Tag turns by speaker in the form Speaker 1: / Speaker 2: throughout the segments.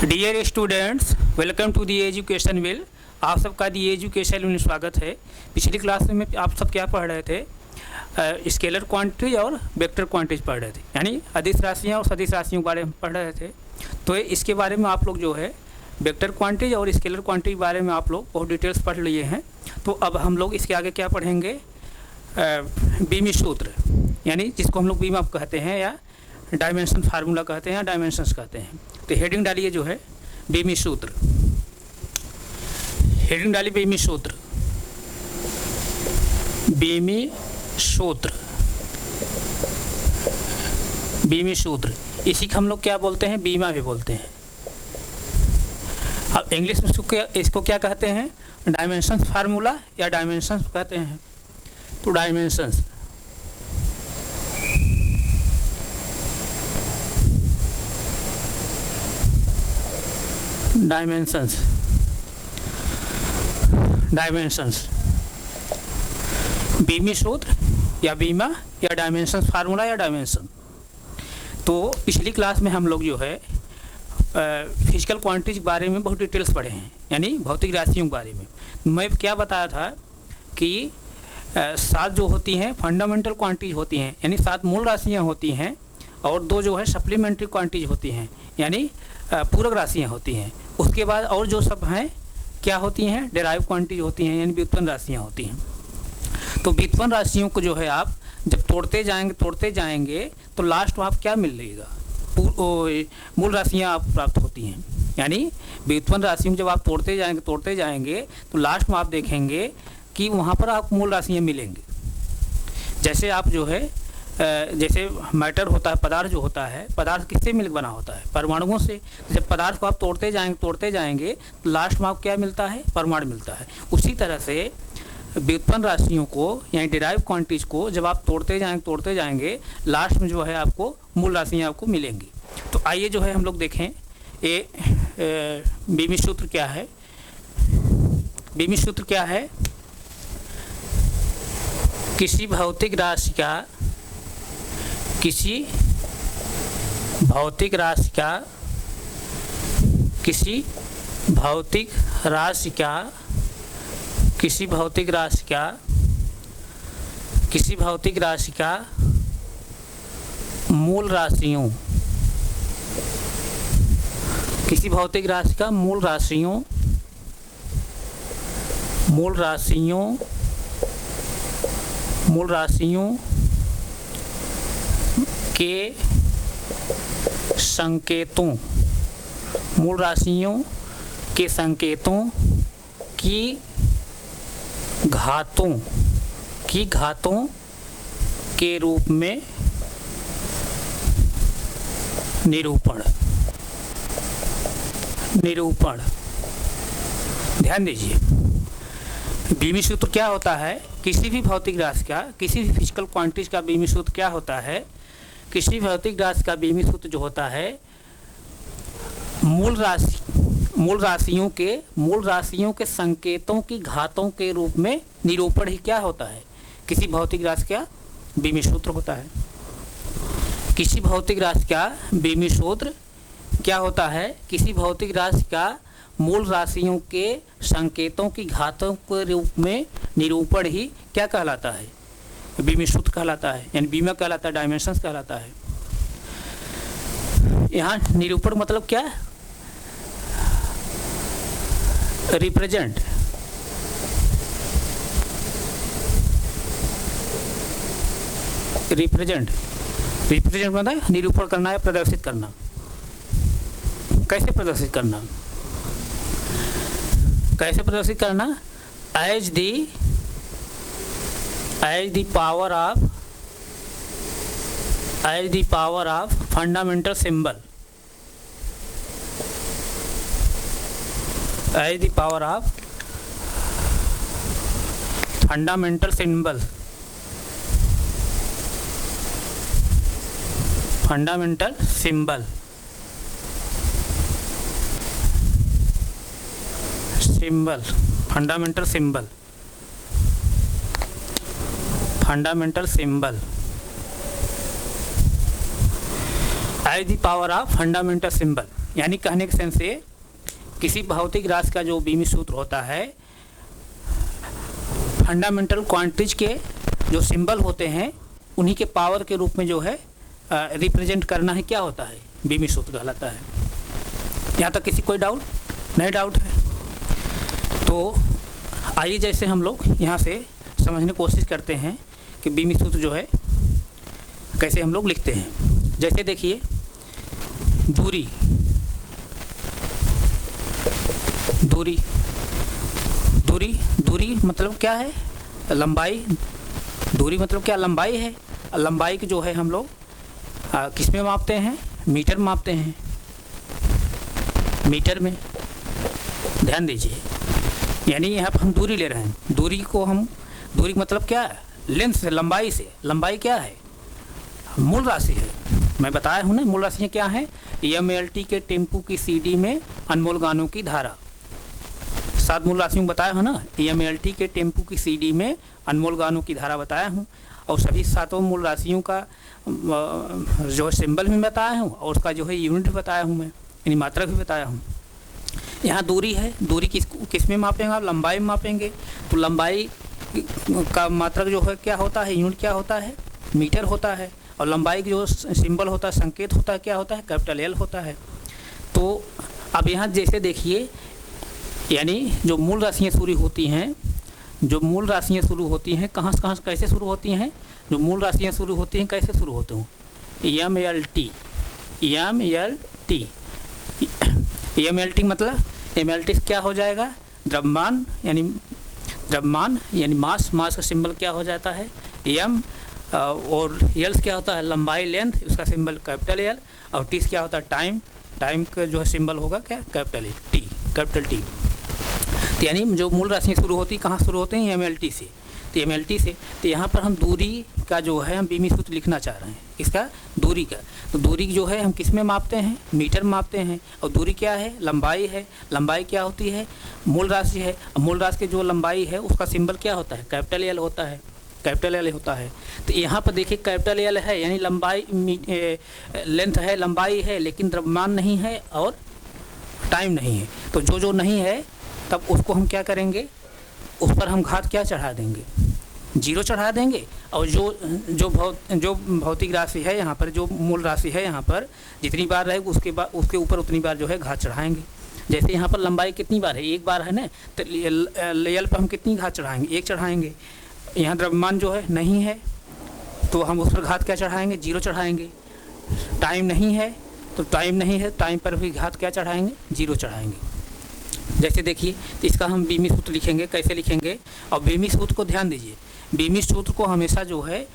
Speaker 1: Dear students, welcome to the education will. आप सबका दी education में स्वागत है। पिछली क्लास में आप सब क्या पढ़ रहे थे? स्केलर क्वांटिटी और वेक्टर क्वांटिटी पढ़ रहे थे, यानी अदिश राशियाँ और सदिश राशियों के बारे में पढ़ रहे थे। तो इसके बारे में आप लोग जो है वेक्टर क्वांटिटी और स्केलर क्वांटिटी के बारे में आप लोग बहुत डिटेल्स पढ़ लिए हैं। तो अब हम लोग इसके आगे क्या पढ़ेंगे? बीमी सूत्र, यानी जिसको हम लोग बीम आप कहते हैं या डायमेंशन फार्मूला कहते हैं या डायमेंशंस कहते हैं। तो हेडिंग डालिए जो है बीमी सूत्र, हेडिंग डालिए बीमी सूत्र, बीमी सूत्र, बीमी सूत्र। इसी को हम लोग क्या बोलते हैं? बीमा भी बोलते हैं। अब इंग्लिश में इसको क्या कहते हैं? डायमेंशंस फार्मूला या डायमेंशंस कहते हैं। तो डायमेंशंस, डायमेंशंस, डायमेंशंस, बीमी सूत्र या बीमा या डायमेंशंस फार्मूला या डायमेंशन। तो पिछली क्लास में हम लोग जो है फिजिकल क्वांटिटीज के बारे में बहुत डिटेल्स पढ़े हैं, यानी भौतिक राशियों के बारे में। मैं क्या बताया था कि 7 जो होती हैं फंडामेंटल क्वांटिटीज होती हैं, यानी 7 मूल राशियाँ होती हैं, और 2 जो है सप्लीमेंट्री क्वांटिटीज होती हैं, यानी पूरक राशियाँ होती हैं। उसके बाद और जो सब हैं क्या होती हैं? डेराइव क्वांटिटीज होती हैं, यानी व्युत्पन्न राशियाँ होती हैं। तो व्युत्पन्न राशियों को जो है आप जब तोड़ते जाएंगे तो लास्ट में आप क्या मिलेगा? मूल राशियाँ आप प्राप्त होती हैं। यानी व्युत्पन्न राशियों जब आप तोड़ते जाएंगे तो लास्ट में आप देखेंगे कि वहाँ पर आप मूल राशियाँ मिलेंगी। जैसे आप जो है जैसे मैटर होता है, पदार्थ जो होता है, पदार्थ किससे मिलकर बना होता है? परमाणुओं से। जब पदार्थ को आप तोड़ते जाएंगे तो लास्ट में आपको क्या मिलता है? परमाणु मिलता है। उसी तरह से व्युत्पन्न राशियों को यानी डिराइव क्वांटिटीज को जब आप तोड़ते जाएंगे लास्ट में जो है आपको मूल राशियाँ आपको मिलेंगी। तो आइए जो है हम लोग देखें ये बीमी सूत्र क्या है। बीमी सूत्र क्या है? किसी भौतिक राशि का किसी भौतिक राशि का मूल राशियों, किसी भौतिक राशि का मूल राशियों के संकेतों, मूल राशियों के संकेतों की घातों के रूप में निरूपण। ध्यान दीजिए, बीमी सूत्र क्या होता है? किसी भी भौतिक राशि का, किसी भी फिजिकल क्वांटिटीज का बीमी सूत्र क्या होता है? किसी भौतिक राशि का बीमी सूत्र जो होता है मूल राशियों के संकेतों की घातों के रूप में निरूपण ही क्या होता है? किसी भौतिक राशि का बीमी सूत्र होता है। किसी भौतिक राशि का बीमी सूत्र क्या होता है? किसी भौतिक राशि का मूल राशियों के संकेतों की घातों के रूप में निरूपण ही क्या कहलाता है? बीमी सूत्र कहलाता है, यानी बीमा कहलाता है, डायमेंशंस कहलाता है। यहाँ निरूपण मतलब क्या है? रिप्रेजेंट, मतलब निरूपण करना या प्रदर्शित करना। कैसे प्रदर्शित करना? As the power of fundamental symbol, as the power of fundamental symbol, fundamental symbol, fundamental symbol, fundamental symbol as the power of fundamental symbol। यानी कहने के सेंस से किसी भौतिक राशि का जो बीमित सूत्र होता है, फंडामेंटल क्वांटिटीज के जो सिंबल होते हैं उन्हीं के पावर के रूप में जो है रिप्रेजेंट करना है, क्या होता है, बीमित सूत्र कहलाता है। यहाँ तक किसी कोई डाउट नहीं? डाउट है तो आइए जैसे हम लोग यहाँ से समझने की कोशिश करते हैं कि बीमित सूत्र जो है कैसे हम लोग लिखते हैं। जैसे देखिए दूरी, दूरी दूरी दूरी मतलब क्या है, लंबाई। दूरी मतलब क्या, लंबाई है। लंबाई की जो है हम लोग किस में मापते हैं, मीटर में मापते हैं, मीटर में। ध्यान दीजिए, यानी यहाँ पर हम दूरी ले रहे हैं। दूरी को हम, दूरी मतलब क्या है, लेंथ से, लंबाई से। लंबाई क्या है, मूल राशि है। मैं बताया हूँ ना, मूल राशि क्या है, MLT के टेम्पू की CD में अनमोल गानों की धारा। 7 मूल राशियों को बताया हूँ ना, MLT के टेम्पू की CD में अनमोल गानों की धारा बताया हूँ, और सभी 7 मूल राशियों का जो सिंबल भी बताया हूँ, और उसका जो है यूनिट भी बताया हूँ मैं, यानी मात्रक भी बताया हूँ। यहाँ दूरी है, दूरी किस में मापेंगे आप, लंबाई में मापेंगे। तो लंबाई का मात्रक जो है क्या होता है, यूनिट क्या होता है, मीटर होता है। और लंबाई की जो सिंबल होता है, संकेत होता है, क्या होता है, कैपिटल L होता है। तो अब यहाँ जैसे देखिए, यानी जो मूल राशियाँ शुरू होती हैं, जो मूल राशियाँ शुरू होती हैं कहाँ से कैसे शुरू होती हैं, जो मूल राशियाँ शुरू होती हैं कैसे शुरू होती हैं, MLT मतलब MLT क्या हो जाएगा, द्रव्यमान, यानी मास का सिंबल क्या हो जाता है, M, और L क्या होता है, लंबाई, लेंथ, उसका सिंबल कैपिटल L, और T क्या होता है, टाइम का जो है सिंबल होगा क्या, कैपिटल T। तो यानी जो मूल राशियाँ शुरू होती कहाँ शुरू होते हैं, MLT से। तो MLT से, तो यहाँ पर हम दूरी का जो है हम बीमित सूत्र लिखना चाह रहे हैं, इसका दूरी का। तो दूरी जो है हम किस में मापते हैं, मीटर में मापते हैं। और दूरी क्या है, लंबाई है। लंबाई क्या होती है, मूल राशि है। मूल राशि की जो लंबाई है उसका सिंबल क्या होता है, कैपिटल L होता है, कैपिटल L होता है। तो यहाँ पर देखिए कैपिटल L है, यानी लंबाई, लेंथ है, लंबाई है, लेकिन द्रव्यमान नहीं है और टाइम नहीं है। तो जो नहीं है तब उसको हम क्या करेंगे, उस पर हम घात क्या चढ़ा देंगे, 0 चढ़ा देंगे। और जो भौतिक राशि है यहाँ पर, जो मूल राशि है यहाँ पर जितनी बार रहेगी उसके ऊपर उतनी बार जो है घात चढ़ाएंगे। जैसे यहाँ पर लंबाई कितनी बार है, 1 बार है ना, तो L पर हम कितनी घात चढ़ाएंगे, 1 चढ़ाएंगे। यहाँ द्रव्यमान जो है नहीं है तो हम उस पर घात क्या चढ़ाएंगे, 0 चढ़ाएंगे। टाइम नहीं है तो टाइम पर भी घात क्या चढ़ाएंगे, 0 चढ़ाएंगे। जैसे देखिए, तो इसका हम बीमित सूत्र लिखेंगे, कैसे लिखेंगे। और बीमित सूत्र को ध्यान दीजिए, बीमित सूत्र को हमेशा जो है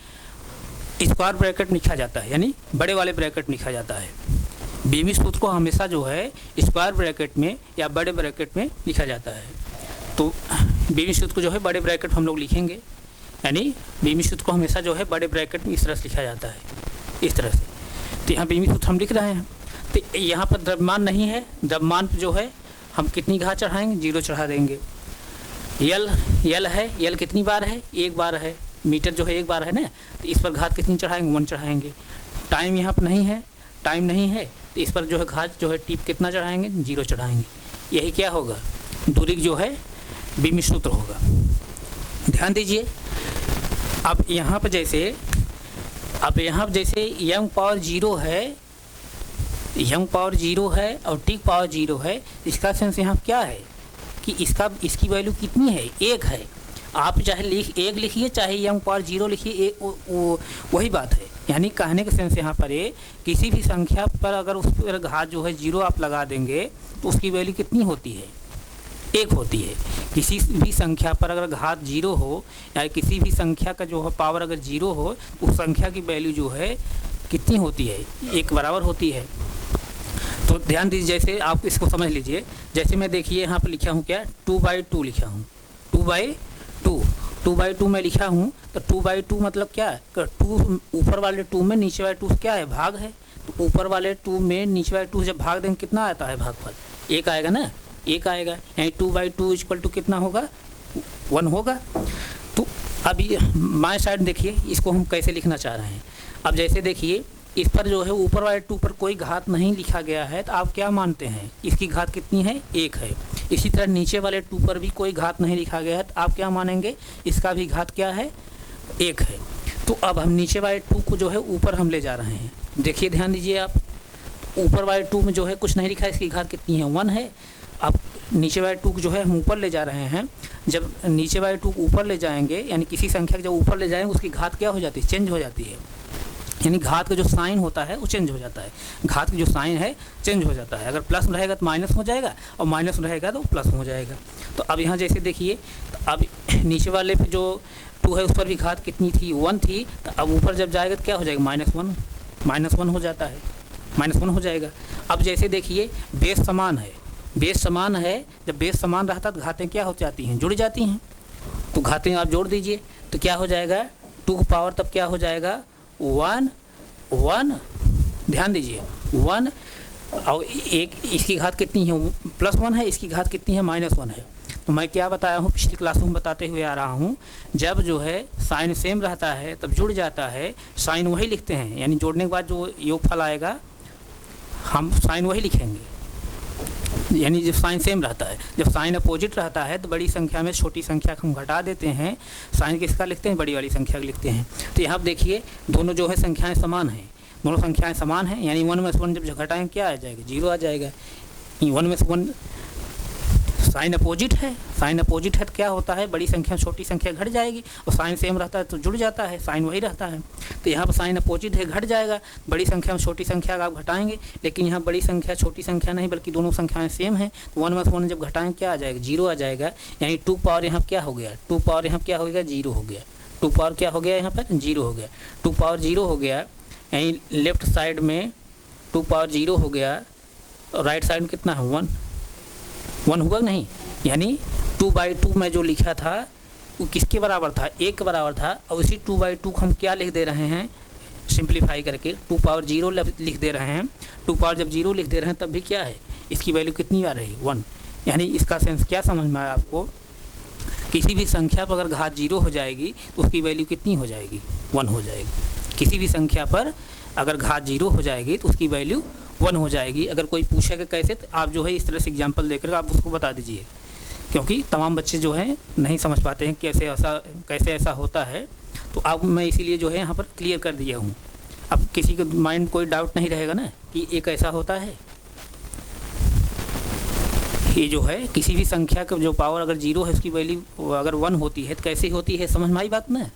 Speaker 1: स्क्वायर ब्रैकेट में लिखा जाता है, यानी बड़े वाले ब्रैकेट में लिखा जाता है। बीमित सूत्र को हमेशा जो है स्क्वायर ब्रैकेट में या बड़े ब्रैकेट में लिखा जाता है। तो बीमित सूत्र को जो है बड़े ब्रैकेट हम लोग लिखेंगे, यानी बीमित सूत्र को हमेशा जो है बड़े ब्रैकेट में इस तरह से लिखा जाता है, इस तरह से। तो यहाँ बीमित सूत्र हम लिख रहे हैं। तो यहाँ पर द्रव्यमान नहीं है, द्रव्यमान जो है हम कितनी घात चढ़ाएंगे, 0 चढ़ा देंगे। L है, L कितनी बार है, 1 बार है। मीटर जो है 1 बार है ना, तो इस पर घात कितनी चढ़ाएंगे, 1 चढ़ाएंगे। टाइम यहाँ पर नहीं है, तो इस पर जो है घात जो है टिप कितना चढ़ाएंगे, 0 चढ़ाएंगे। यही क्या होगा, दूरी जो है बीमित सूत्र होगा। ध्यान दीजिए, अब यहाँ पर जैसे यंग पावर 0 है और टी पावर 0 है, इसका सेंस यहाँ क्या है कि इसकी वैल्यू कितनी है, 1 है। आप चाहे 1 लिखिए, चाहे यंग पावर 0 लिखिए, वही बात है। यानी कहने के सेंस यहाँ पर किसी भी संख्या पर अगर उस पर घात जो है 0 आप लगा देंगे तो उसकी वैल्यू कितनी होती है, 1 होती है। किसी भी संख्या पर अगर घात 0 हो या किसी भी संख्या का जो है पावर अगर 0 हो, उस संख्या की वैल्यू जो है कितनी होती है, 1 बराबर होती है। तो ध्यान दीजिए, जैसे आप इसको समझ लीजिए। जैसे मैं देखिए यहाँ पर लिखा हूँ क्या, 2/2 लिखा हूँ, 2/2 में लिखा हूँ। तो 2/2 मतलब क्या है, 2 ऊपर वाले 2 में नीचे वाले 2 क्या है, भाग है। तो ऊपर वाले 2 में नीचे वाले 2 जब भाग देंगे कितना आता है भागफल, 1 आएगा ना, 1 आएगा। यानी 2/2 = कितना होगा, 1 होगा। तो अभी माय साइड देखिए, इसको हम कैसे लिखना चाह रहे हैं। अब जैसे देखिए इस पर जो है ऊपर वाले 2 पर कोई घात नहीं लिखा गया है, तो आप क्या मानते हैं, इसकी घात कितनी है, 1 है। इसी तरह नीचे वाले 2 पर भी कोई घात नहीं लिखा गया है, तो आप क्या मानेंगे, इसका भी घात क्या है, 1 है। तो अब हम नीचे वाले 2 को जो है ऊपर हम ले जा रहे हैं। देखिए ध्यान दीजिए आप, ऊपर वाले 2 में जो है कुछ नहीं लिखा है, इसकी घात कितनी है, 1 है। अब नीचे वाले 2 को जो है हम ऊपर ले जा रहे हैं। जब नीचे वाले 2 को ऊपर ले जाएंगे, यानी किसी संख्या को जब ऊपर ले जाएंगे, उसकी घात क्या हो जाती है, चेंज हो जाती है। यानी घात का जो साइन होता है वो चेंज हो जाता है, घात की जो साइन है चेंज हो जाता है। अगर प्लस रहेगा तो माइनस हो जाएगा, और माइनस रहेगा तो प्लस हो जाएगा। तो अब यहाँ जैसे देखिए, तो अब नीचे वाले पे जो 2 है उस पर भी घात कितनी थी, 1 थी। तो अब ऊपर जब जाएगा तो क्या हो जाएगा, -1 हो जाता है, -1 हो जाएगा। अब जैसे देखिए बेस समान है, बेस समान है, जब बेस समान रहता तो घातें क्या हो जाती हैं, जुड़ जाती हैं। तो घातें आप जोड़ दीजिए तो क्या हो जाएगा, 2 की पावर तब क्या हो जाएगा, 1 1। ध्यान दीजिए 1, और एक इसकी घात कितनी है, +1 है, इसकी घात कितनी है, -1 है। तो मैं क्या बताया हूँ, पिछली क्लासों में बताते हुए आ रहा हूँ, जब जो है साइन सेम रहता है तब जुड़ जाता है, साइन वही लिखते हैं। यानी जोड़ने के बाद जो योगफल आएगा हम साइन वही लिखेंगे। यानी जब साइन सेम रहता है, जब साइन अपोजिट रहता है तो बड़ी संख्या में छोटी संख्या को हम घटा देते हैं, साइन किसका लिखते हैं, बड़ी वाली संख्या का लिखते हैं। तो यहाँ पर देखिए दोनों जो है संख्याएँ समान हैं, दोनों संख्याएँ समान हैं, यानी 1 में से 1 जब घटाएँ क्या आ जाएगा, 0 आ जाएगा। 1 में से 1 साइन अपोजिट है, साइन अपोजिट है तो क्या होता है, बड़ी संख्या छोटी संख्या घट जाएगी, और साइन सेम रहता है तो जुड़ जाता है, साइन वही रहता है। तो यहाँ पर साइन अपोजिट है, घट जाएगा, बड़ी संख्या में छोटी संख्या का आप घटाएंगे, लेकिन यहाँ बड़ी संख्या छोटी संख्या नहीं बल्कि दोनों संख्याएं सेम हैं। तो 1 में से 1 जब घटाएंगे क्या आ जाएगा, 0 आ जाएगा। यानी 2 पावर यहाँ क्या हो गया, 2 पावर यहाँ क्या हो गया, 0 हो गया। 2 पावर क्या हो गया, यहाँ पर 0 हो गया। 2 पावर 0 हो गया, यानी लेफ्ट साइड में 2 पावर 0 हो गया, और राइट साइड में कितना है, 1 हुआ नहीं। यानी 2/2 में जो लिखा था वो किसके बराबर था, 1 के बराबर था। और इसी 2/2 को हम क्या लिख दे रहे हैं, सिंप्लीफाई करके 2 पावर 0 लिख दे रहे हैं। 2 पावर जब 0 लिख दे रहे हैं तब भी क्या है, इसकी वैल्यू कितनी आ रही है, 1। यानी इसका सेंस क्या समझ में आया आपको, किसी भी संख्या पर अगर घात 0 हो जाएगी तो उसकी वैल्यू कितनी हो जाएगी, 1 हो जाएगी। किसी भी संख्या पर अगर घात 0 हो जाएगी तो उसकी वैल्यू 1 हो जाएगी। अगर कोई पूछेगा कैसे, तो आप जो है इस तरह से एग्जाम्पल देकर आप उसको बता दीजिए, क्योंकि तमाम बच्चे जो हैं नहीं समझ पाते हैं कैसे ऐसा होता है। तो अब मैं इसीलिए जो है यहाँ पर क्लियर कर दिया हूँ। अब किसी के माइंड कोई डाउट नहीं रहेगा ना कि एक ऐसा होता है, ये जो है किसी भी संख्या का जो पावर अगर 0 है उसकी वैल्यू अगर 1 होती है तो कैसे होती है, समझ में आई बात ना।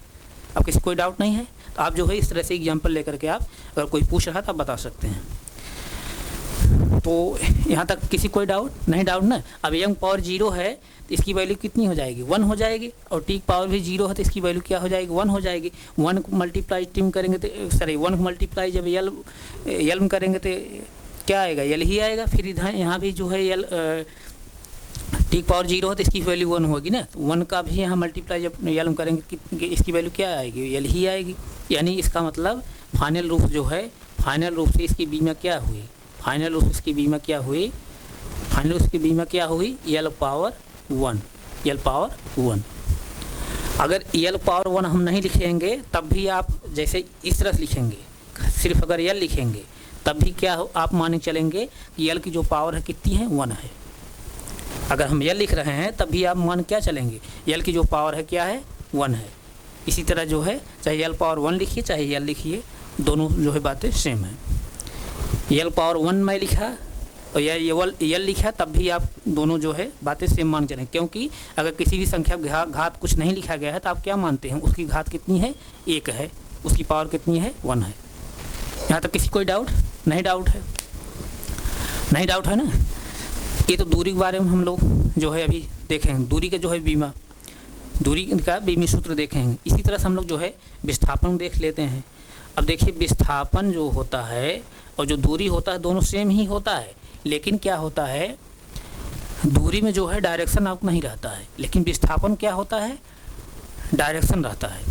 Speaker 1: अब किसी कोई डाउट नहीं है तो आप जो है इस तरह से एग्जाम्पल लेकर के आप अगर कोई पूछ रहा तो आप बता सकते हैं। तो यहाँ तक किसी कोई डाउट नहीं, डाउट ना। अब यंग पावर 0 है तो इसकी वैल्यू कितनी हो जाएगी, 1 हो जाएगी। और टी पावर भी 0 है तो इसकी वैल्यू क्या हो जाएगी, 1 हो जाएगी। 1 को मल्टीप्लाई टीम करेंगे तो 1 को मल्टीप्लाई जब यल में करेंगे तो क्या आएगा, यल ही आएगा। फिर इधर यहाँ भी जो है यल टी पावर 0 है तो इसकी वैल्यू 1 होगी ना। तो 1 का भी यहाँ मल्टीप्लाई जब यल में करेंगे इसकी वैल्यू क्या आएगी, यल ही आएगी। यानी इसका मतलब फाइनल रूप जो है, फाइनल रूप से इसकी बीमा क्या हुई, फाइनल रूप इसकी बीमा क्या हुई, फाइनल रूप की बीमा क्या हुई, यल पावर 1, यल पावर 1। अगर यल पावर 1 हम नहीं लिखेंगे तब भी आप जैसे इस तरह से लिखेंगे, सिर्फ अगर यल लिखेंगे तब भी क्या हो, आप माने चलेंगे कि यल की जो पावर है कितनी है, 1 है। अगर हम यल लिख रहे हैं तब भी आप मान क्या चलेंगे, यल की जो पावर है क्या है, 1 है। इसी तरह जो है चाहे यल पावर 1 लिखिए चाहे यल लिखिए, दोनों जो है बातें सेम है। यल पावर 1 में लिखा और यल लिखा तब भी आप दोनों जो है बातें सेम मान चलें, क्योंकि अगर किसी भी संख्या घात कुछ नहीं लिखा गया है तो आप क्या मानते हैं, उसकी घात कितनी है, 1 है, उसकी पावर कितनी है, 1 है। यहाँ तक किसी कोई डाउट नहीं, डाउट है नहीं, डाउट है ना। ये तो दूरी के बारे में हम लोग जो है अभी देखेंगे, दूरी का जो है बीमा, दूरी का बीमी सूत्र देखेंगे। इसी तरह से हम लोग जो है विस्थापन देख लेते हैं। अब देखिए विस्थापन जो होता है और जो दूरी होता है दोनों सेम ही होता है, लेकिन क्या होता है, दूरी में जो है डायरेक्शन आउट नहीं रहता है, लेकिन विस्थापन क्या होता है, डायरेक्शन रहता है।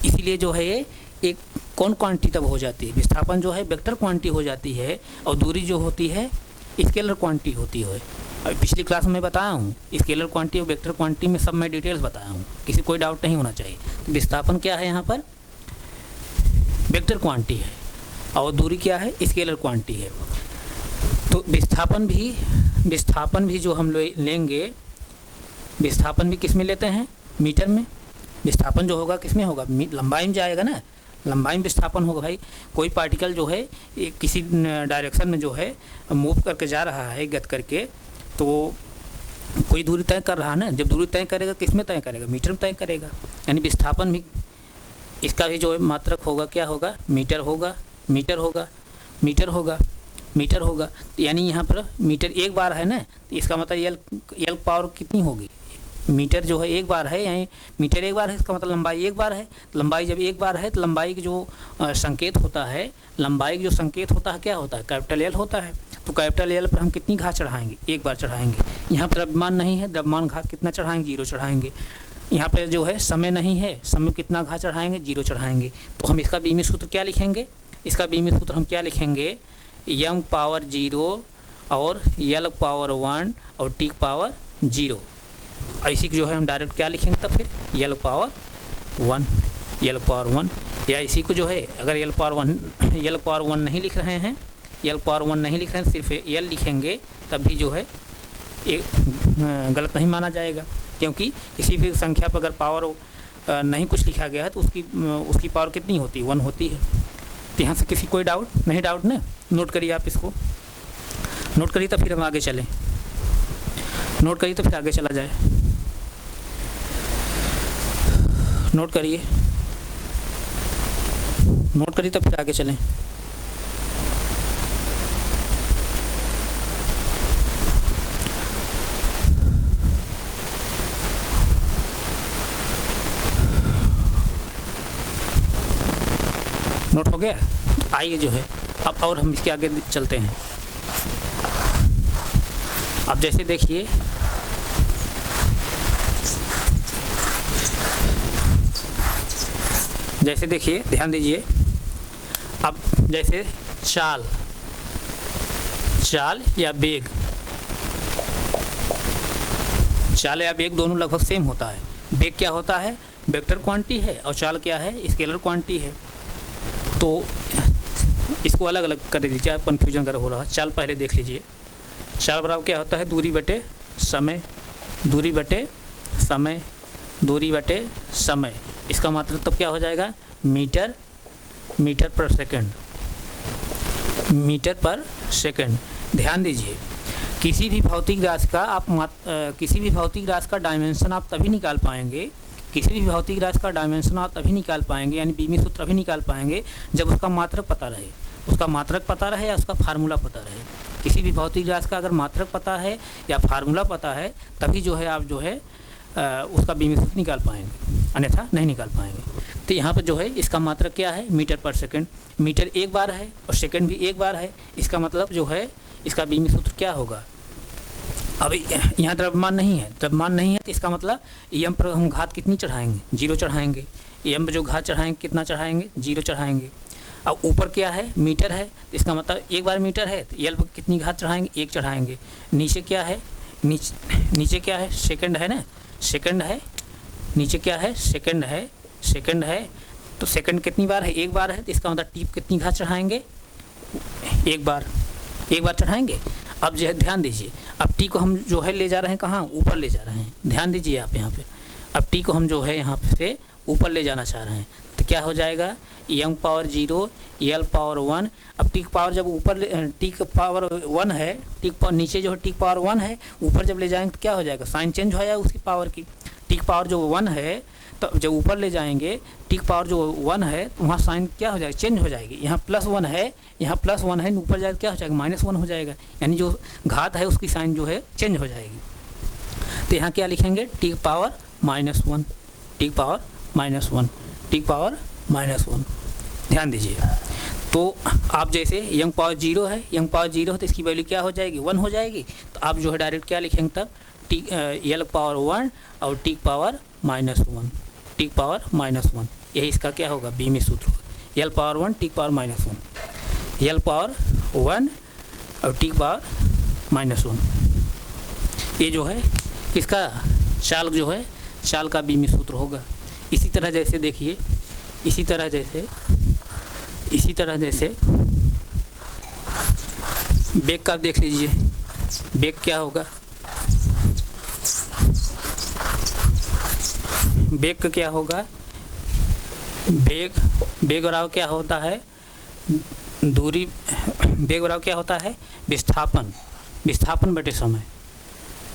Speaker 1: इसीलिए जो है ये एक कौन क्वांटिटी तब हो जाती है, विस्थापन जो है वेक्टर क्वांटिटी हो जाती है और दूरी जो होती है स्केलर क्वांटिटी होती है। पिछली क्लास में बताया हूँ स्केलर क्वांटिटी और वेक्टर क्वांटिटी में सब मैं डिटेल्स बताया हूँ, किसी कोई डाउट नहीं होना चाहिए। विस्थापन क्या है, यहाँ पर वेक्टर क्वांटिटी है और दूरी क्या है, स्केलर क्वांटिटी है। तो विस्थापन भी जो हम लोग लेंगे, विस्थापन भी किस में लेते हैं, मीटर में। विस्थापन जो होगा किस में होगा, लंबाई में जाएगा ना, लंबाई में विस्थापन होगा भाई। कोई पार्टिकल जो है किसी डायरेक्शन में जो है मूव करके जा रहा है गत करके, तो कोई दूरी तय कर रहा है ना, जब दूरी तय करेगा किस में तय करेगा, मीटर में तय करेगा। यानी विस्थापन भी, इसका भी जो है मात्रक होगा, क्या होगा, मीटर होगा, मीटर होगा, मीटर होगा, मीटर होगा। तो यानी यहाँ पर मीटर एक बार है ना, तो इसका मतलब यल पावर कितनी होगी, मीटर जो है एक बार है, यानी मीटर एक बार है, इसका मतलब लंबाई एक बार है। लंबाई जब एक बार है तो लंबाई की जो संकेत होता है, लंबाई की जो संकेत होता है क्या होता है, कैपिटल एल होता है। तो कैपिटल एल पर हम कितनी घात चढ़ाएंगे, एक बार चढ़ाएंगे। यहाँ पर द्रव्यमान नहीं है, द्रव्यमान घात कितना चढ़ाएंगे, 0 चढ़ाएंगे। यहाँ पर जो है समय नहीं है, समय कितना घात चढ़ाएंगे, 0 चढ़ाएंगे। तो हम इसका बीमी सूत्र क्या लिखेंगे, इसका बीमी सूत्र हम क्या लिखेंगे, m पावर 0 और l पावर 1 और t पावर 0। ऐसी जो है हम डायरेक्ट क्या लिखेंगे तब फिर l पावर 1, या इसी को जो है अगर l पावर 1 नहीं लिख रहे हैं, l पावर 1 नहीं लिख रहे हैं, सिर्फ l लिखेंगे, तब भी जो है गलत नहीं माना जाएगा। क्योंकि किसी भी संख्या पर अगर पावर नहीं कुछ लिखा गया है तो उसकी पावर कितनी होती है, 1 होती है। तो यहाँ से किसी कोई डाउट नहीं, डाउट ना, नोट करिए आप इसको, नोट करिए तो फिर हम आगे चलें, नोट करिए तो फिर आगे चला जाए, नोट करिए, नोट करिए तो फिर आगे चलें। नोट हो गया, आइए जो है अब और हम इसके आगे चलते हैं। अब जैसे देखिए, ध्यान दीजिए। अब जैसे चाल या वेग, चाल या वेग दोनों लगभग सेम होता है। वेग क्या होता है, वेक्टर क्वांटिटी है, और चाल क्या है, स्केलर क्वांटिटी है। तो इसको अलग अलग कर दीजिए, आप कन्फ्यूजन कर हो रहा है। चाल पहले देख लीजिए, चाल बराबर क्या होता है, दूरी बटे समय, दूरी बटे समय, दूरी बटे समय। इसका मतलब तब क्या हो जाएगा, मीटर पर सेकंड, मीटर पर सेकंड। ध्यान दीजिए, किसी भी भौतिक राशि का डायमेंशन आप तभी निकाल पाएंगे, किसी भी भौतिक राशि का डायमेंशन आप तभी निकाल पाएंगे, यानी बीमी सूत्र तभी निकाल पाएंगे जब उसका मात्रक पता रहे, उसका मात्रक पता रहे या उसका फार्मूला पता रहे। किसी भी भौतिक राशि का अगर मात्रक पता है या फार्मूला पता है, तभी जो है आप जो है उसका बीमी सूत्र निकाल पाएंगे, अन्यथा नहीं निकाल पाएंगे। तो यहाँ पर जो है इसका मात्रक क्या है, मीटर पर सेकंड। मीटर एक बार है और सेकंड भी एक बार है, इसका मतलब जो है इसका बीमी सूत्र क्या होगा। अब यहाँ द्रव्यमान नहीं है, तो इसका मतलब एम पर हम घात कितनी चढ़ाएंगे, 0 चढ़ाएंगे। एम पर जो घात चढ़ाएंगे कितना चढ़ाएंगे, 0 चढ़ाएंगे। अब ऊपर क्या है, मीटर है, तो इसका मतलब एक बार मीटर है तो एल पर कितनी घात चढ़ाएंगे, 1 चढ़ाएंगे। नीचे क्या है, नीचे क्या है, सेकंड है ना, सेकंड है। नीचे क्या है, सेकंड है, सेकंड है। तो सेकंड कितनी बार है, एक बार है, तो इसका मतलब टी कितनी घात चढ़ाएंगे, एक बार चढ़ाएंगे। अब जो है ध्यान दीजिए, अब टी को हम जो है ले जा रहे हैं कहाँ, ऊपर ले जा रहे हैं। ध्यान दीजिए आप यहाँ पे, अब टी को हम जो है यहाँ से ऊपर ले जाना चाह रहे हैं, तो क्या हो जाएगा, एम पावर 0 एल पावर 1। अब टी पावर जब ऊपर टी का पावर 1 है, टी नीचे जो है टी पावर 1 है, ऊपर जब ले जाएंगे तो क्या हो जाएगा, साइन चेंज हो जाएगा उसकी पावर की। टी पावर जो 1 है, तो जब ऊपर ले जाएंगे टी पावर जो 1 है, तो वहाँ साइन क्या हो जाएगा, चेंज हो जाएगी। यहाँ +1 है, यहाँ +1 है, ऊपर जाएगा क्या हो जाएगा, -1 हो जाएगा। यानी जो घात है उसकी साइन जो है चेंज हो जाएगी। तो यहाँ क्या लिखेंगे, T power -1, T power -1, T power -1। ध्यान दीजिए, तो आप जैसे यंग पावर 0 है, यंग पावर 0 है तो इसकी वैल्यू क्या हो जाएगी, 1 हो जाएगी। तो आप जो है डायरेक्ट क्या लिखेंगे तब, टी एल पावर 1 और टी पावर -1, टी पावर -1। यही इसका क्या होगा, बीमी सूत्र होगा, L power 1 T power -1, L power 1 और टी पावर -1। ये जो है इसका चाल जो है, चाल का बीमी सूत्र होगा। इसी तरह जैसे देखिए, इसी तरह जैसे बेग का आप देख लीजिए, बेग क्या होगा, बेग का क्या होगा, बेग बराबर क्या होता है, दूरी, बेग बराबर क्या होता है, विस्थापन बटे समय।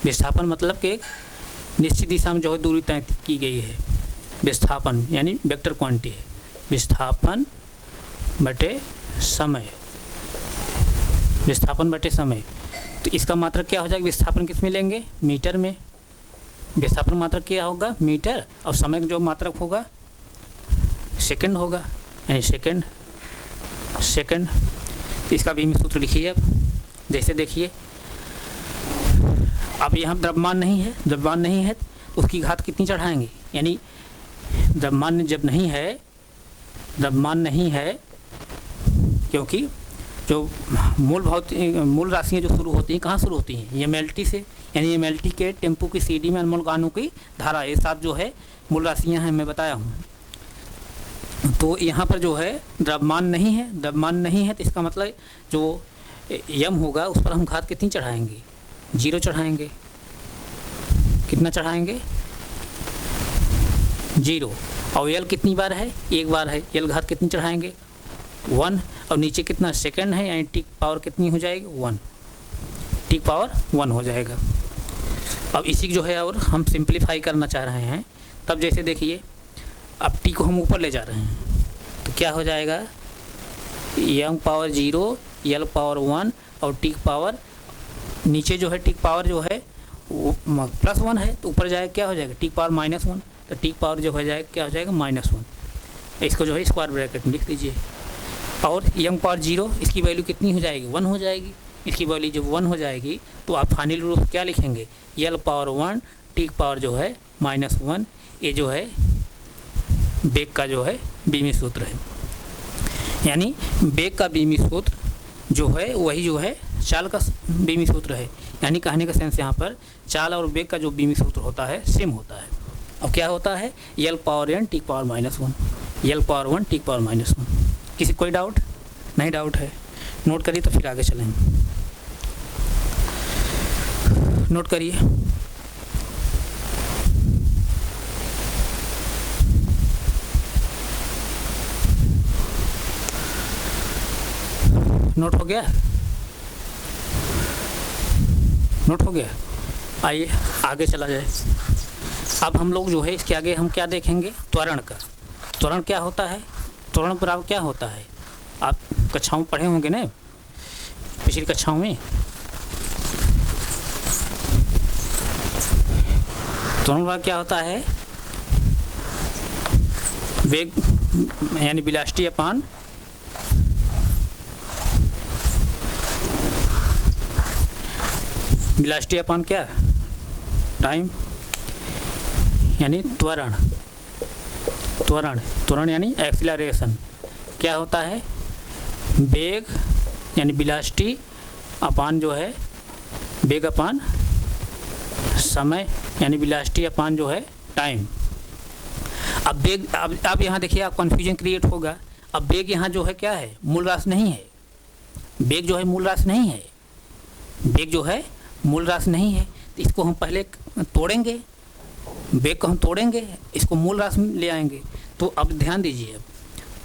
Speaker 1: विस्थापन मतलब कि एक निश्चित दिशा में जो है दूरी तय की गई है, विस्थापन यानी वेक्टर क्वांटिटी है, विस्थापन बटे समय, विस्थापन बटे समय। तो इसका मात्रक क्या हो जाएगा, विस्थापन किस में लेंगे, मीटर में, विस्थापन मात्रक क्या होगा, मीटर, और समय जो मात्रक होगा सेकंड होगा, यानी सेकंड। तो इसका भी सूत्र लिखिए अब, जैसे देखिए अब यहाँ द्रव्यमान नहीं है तो उसकी घात कितनी चढ़ाएंगे, यानी द्रव्यमान जब नहीं है, क्योंकि जो मूल राशियाँ जो शुरू होती हैं कहाँ शुरू होती हैं, एमएलटी से, यानी एमएलटी के टेम्पो की सीडी में अनमोल गानों की धारा, ये साथ जो है मूल राशियाँ हैं, मैं बताया हूँ। तो यहाँ पर जो है द्रव्यमान नहीं है, तो इसका मतलब जो यम होगा उस पर हम घात कितनी चढ़ाएंगे, 0 चढ़ाएंगे। कितना चढ़ाएंगे, 0। और यल कितनी बार है, एक बार है, यल घात कितनी चढ़ाएंगे, 1। और नीचे कितना सेकंड है, यानी टी पावर कितनी हो जाएगी, 1, टी पावर 1 हो जाएगा। अब इसी जो है और हम सिंप्लीफाई करना चाह रहे हैं, तब जैसे देखिए अब टी को हम ऊपर ले जा रहे हैं, तो क्या हो जाएगा, यम पावर 0, यल पावर 1 और टी पावर, नीचे जो है टी पावर जो है वो +1 है, तो ऊपर जाएगा क्या हो जाएगा, टी पावर -1, तो टी पावर जो हो जाएगा क्या हो जाएगा, -1। इसको जो है स्क्वायर ब्रैकेट में लिख लीजिए। और यम पावर 0, इसकी वैल्यू कितनी हो जाएगी, 1 हो जाएगी। इसकी वैल्यू जब 1 हो जाएगी तो आप फाइनल रूप क्या लिखेंगे, यल पावर 1, टी पावर जो है -1। ये जो है बेग का जो है बीमी सूत्र है, यानी बेग का बीमी सूत्र जो है वही जो है चाल का बीमी सूत्र है। यानी कहने का सेंस यहाँ पर चाल और बेग का जो बीमी सूत्र होता है सेम होता है। और क्या होता है, यल पावर n टी पावर -1, यल पावर 1 टी पावर -1। किसी कोई डाउट नहीं, डाउट है, नोट करिए तो फिर आगे चलेंगे। नोट करिए, नोट हो गया, नोट हो गया। आइए आगे चला जाए। अब हम लोग जो है इसके आगे हम क्या देखेंगे, त्वरण का। त्वरण क्या होता है, त्वरण बराबर क्या होता है, आप कक्षाओं में पढ़े होंगे ना, पिछली कक्षाओं में। त्वरण बराबर क्या होता है, वेग यानी वेलोसिटी अपान वेलोसिटी अपान क्या, टाइम, यानी त्वरण यानी एक्सीलरेशन। क्या होता है, वेग यानी वेलोसिटी अपान जो है वेग अपान समय, यानी वेलोसिटी अपान जो है टाइम। अब वेग, अब यहाँ देखिए आप कन्फ्यूजन क्रिएट होगा। अब वेग यहाँ जो है क्या है, मूल राशि नहीं है, वेग जो है मूल राशि नहीं है, वेग जो है मूल राशि नहीं है। तो इसको हम पहले तोड़ेंगे, वेग को हम तोड़ेंगे, इसको मूल राशि में ले आएंगे। तो अब ध्यान दीजिए, अब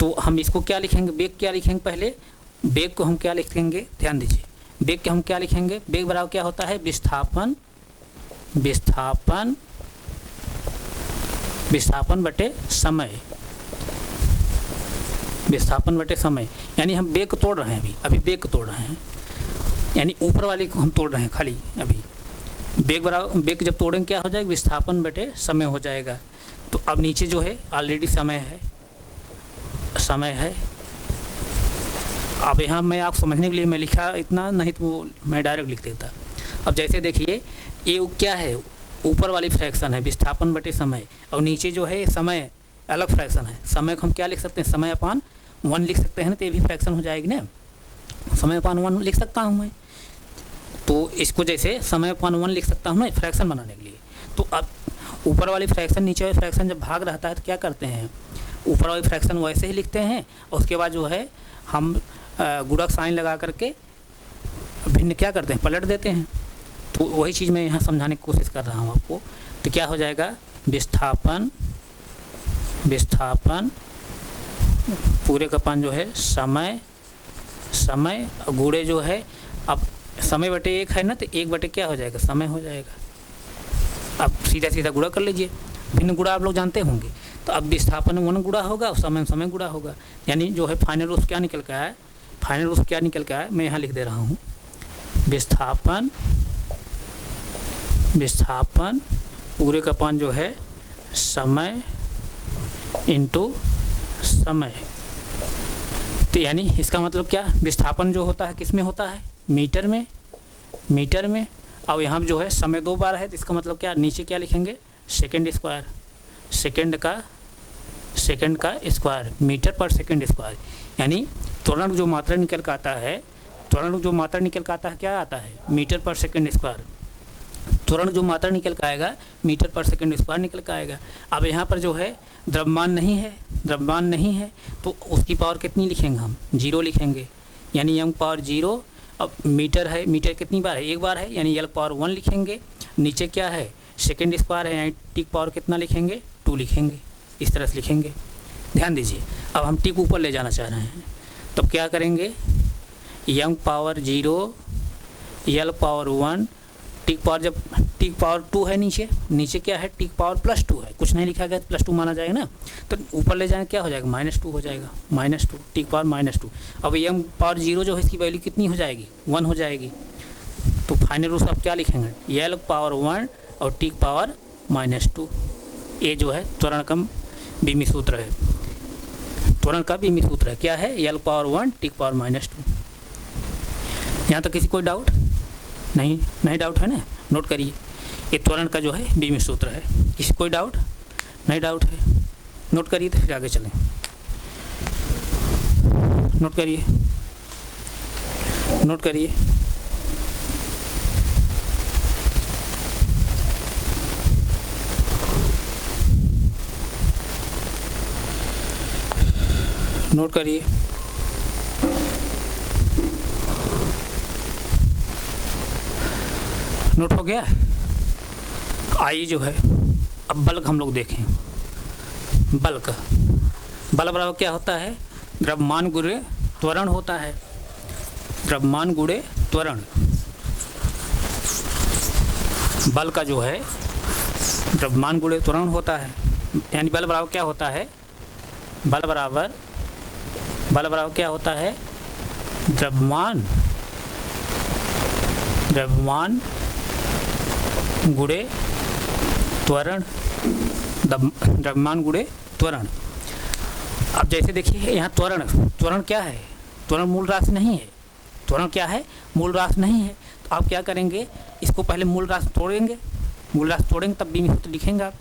Speaker 1: तो हम इसको क्या लिखेंगे, वेग क्या लिखेंगे, पहले वेग को हम क्या लिखेंगे, ध्यान दीजिए, वेग के हम क्या लिखेंगे, वेग बराबर क्या होता है, विस्थापन बटे समय, विस्थापन बटे समय। यानी हम वेग को तोड़ रहे हैं, अभी वेग को तोड़ रहे हैं, यानी ऊपर वाले को हम तोड़ रहे हैं खाली। अभी वेग बराबर, वेग जब तोड़ेंगे क्या हो जाएगा, विस्थापन बटे समय हो जाएगा। तो अब नीचे जो है ऑलरेडी समय है। अब यहाँ मैं आप समझने के लिए मैं लिखा इतना, नहीं तो मैं डायरेक्ट लिख देता। अब जैसे देखिए ये क्या है, ऊपर वाली फ्रैक्शन है विस्थापन बटे समय, और नीचे जो है समय अलग फ्रैक्शन है। समय को हम क्या लिख सकते हैं, समय अपान 1 लिख सकते हैं ना, तो ये भी फ्रैक्शन हो जाएगी ना, समय अपान 1 लिख सकता हूँ मैं। तो इसको जैसे समय अपान 1 लिख सकता हूँ ना फ्रैक्शन बनाने के लिए। तो अब ऊपर वाली फ्रैक्शन नीचे वाली फ्रैक्शन जब भाग रहता है तो क्या करते हैं, ऊपर वाली फ्रैक्शन वैसे ही लिखते हैं, और उसके बाद जो है हम गुणक साइन लगा करके भिन्न क्या करते हैं, पलट देते हैं। तो वही चीज़ मैं यहाँ समझाने की कोशिश कर रहा हूँ आपको। तो क्या हो जाएगा, विस्थापन पूरे का पान जो है समय गुणे जो है, अब समय बटे 1 है ना, तो 1 बटे क्या हो जाएगा, समय हो जाएगा। अब सीधा सीधा गुणा कर लीजिए, भिन्न गुणा आप लोग जानते होंगे। तो अब विस्थापन 1 गुणा होगा और समय गुणा होगा, यानी जो है फाइनल रूप क्या निकल के आया, मैं यहाँ लिख दे रहा हूँ। विस्थापन पूरे का पान जो है समय इंटू समय। तो यानी इसका मतलब क्या, विस्थापन जो होता है किस में होता है, मीटर में। और यहाँ जो है समय 2 बार है, तो इसका मतलब क्या, नीचे क्या लिखेंगे, सेकंड का स्क्वायर, मीटर पर सेकंड स्क्वायर। यानी त्वरण जो मात्रा निकल कर आता है, क्या आता है, मीटर पर सेकंड स्क्वायर। त्वरण जो मात्रा निकल कर आएगा मीटर पर सेकंड स्क्वायर निकल कर आएगा। अब यहाँ पर जो है द्रव्यमान नहीं है, तो उसकी पावर कितनी लिखेंगे हम, 0 लिखेंगे, यानी m पावर 0। अब मीटर है, मीटर कितनी बार है, 1 बार है, यानी l पावर 1 लिखेंगे। नीचे क्या है, सेकंड स्क्वायर है, यानी t पावर कितना लिखेंगे, 2 लिखेंगे। इस तरह से लिखेंगे, ध्यान दीजिए। अब हम t को ऊपर ले जाना चाह रहे हैं, तब क्या करेंगे, m power 0, l power 1, T power, जब टी पावर 2 है नीचे क्या है, टी पावर +2 है, कुछ नहीं लिखा गया तो +2 माना जाएगा ना। तो ऊपर ले जाने क्या हो जाएगा, -2 हो जाएगा, -2, टी पावर -2। अब m पावर 0 जो है इसकी वैल्यू कितनी हो जाएगी, 1 हो जाएगी। तो फाइनल रूप आप क्या लिखेंगे, l पावर 1 और टी पावर -2। ये जो है त्वरण का बीमी सूत्र है, क्या है, l पावर 1 टी पावर -2। यहाँ तक किसी कोई डाउट नहीं डाउट है ना, नोट करिए। ये त्वरण का जो है बीमी सूत्र है, किसी कोई डाउट है, नोट करिए। तो फिर आगे चलें, नोट करिए। नोट हो गया। आइए जो है अब बल्क हम लोग देखें। बल्क बराबर क्या होता है, द्रव्यमान गुणे त्वरण होता है, बल का जो है द्रव्यमान गुणे त्वरण होता है। यानी बल बराबर क्या होता है, बल बराबर क्या होता है, द्रव्यमान गुणे त्वरण, द्रव्यमान गुणे त्वरण। अब जैसे देखिए यहाँ त्वरण क्या है, त्वरण मूल राशि नहीं है, तो आप क्या करेंगे, इसको पहले मूल राशि तोड़ेंगे तब बीमी सूत्र लिखेंगे आप।